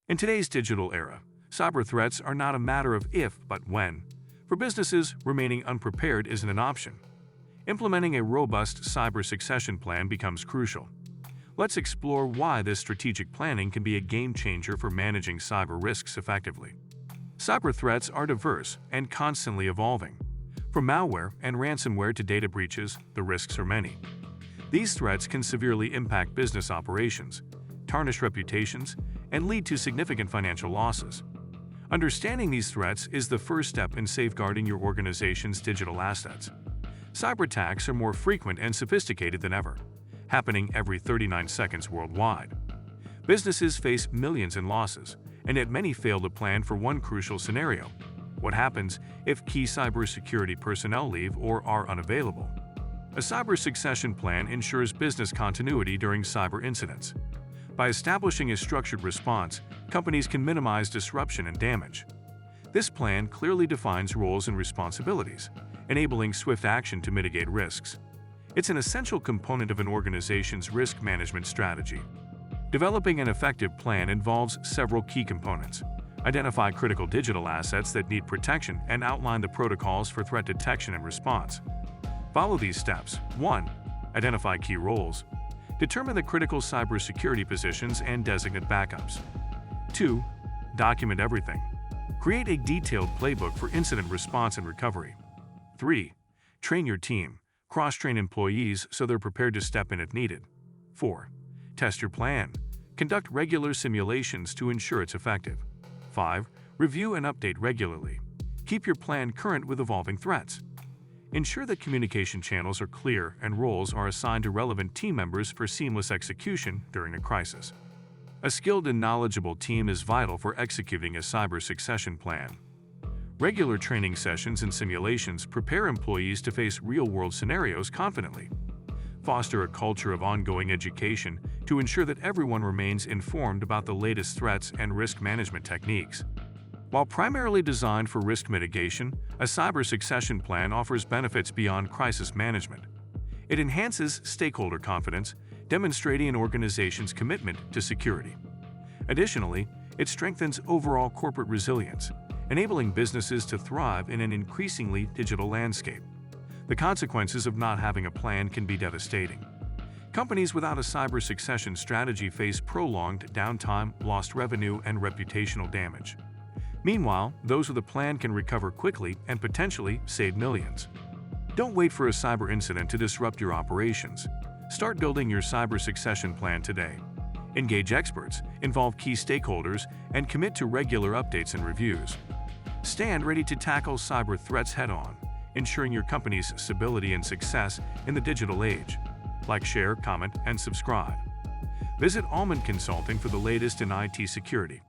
In today's digital era, cyber threats are not a matter of if, but when. For businesses, remaining unprepared isn't an option. Implementing a robust cyber succession plan becomes crucial. Let's explore why this strategic planning can be a game changer for managing cyber risks effectively. Cyber threats are diverse and constantly evolving. From malware and ransomware to data breaches, the risks are many. These threats can severely impact business operations, tarnish reputations, and lead to significant financial losses. Understanding these threats is the first step in safeguarding your organization's digital assets. Cyberattacks are more frequent and sophisticated than ever, happening every 39 seconds worldwide. Businesses face millions in losses, and yet many fail to plan for one crucial scenario: what happens if key cybersecurity personnel leave or are unavailable? A cyber succession plan ensures business continuity during cyber incidents. By establishing a structured response, companies can minimize disruption and damage. This plan clearly defines roles and responsibilities, enabling swift action to mitigate risks. It's an essential component of an organization's risk management strategy. Developing an effective plan involves several key components. Identify critical digital assets that need protection and outline the protocols for threat detection and response. Follow these steps. 1. Identify key roles. Determine the critical cybersecurity positions and designate backups. 2. Document everything. Create a detailed playbook for incident response and recovery. 3. Train your team. Cross-train employees so they're prepared to step in if needed. 4. Test your plan. Conduct regular simulations to ensure it's effective. 5. Review and update regularly. Keep your plan current with evolving threats. Ensure that communication channels are clear and roles are assigned to relevant team members for seamless execution during a crisis. A skilled and knowledgeable team is vital for executing a cyber succession plan. Regular training sessions and simulations prepare employees to face real-world scenarios confidently. Foster a culture of ongoing education to ensure that everyone remains informed about the latest threats and risk management techniques. While primarily designed for risk mitigation, a cyber succession plan offers benefits beyond crisis management. It enhances stakeholder confidence, demonstrating an organization's commitment to security. Additionally, it strengthens overall corporate resilience, enabling businesses to thrive in an increasingly digital landscape. The consequences of not having a plan can be devastating. Companies without a cyber succession strategy face prolonged downtime, lost revenue, and reputational damage. Meanwhile, those with a plan can recover quickly and potentially save millions. Don't wait for a cyber incident to disrupt your operations. Start building your cyber succession plan today. Engage experts, involve key stakeholders, and commit to regular updates and reviews. Stand ready to tackle cyber threats head-on, ensuring your company's stability and success in the digital age. Like, share, comment, and subscribe. Visit Almond Consulting for the latest in IT security.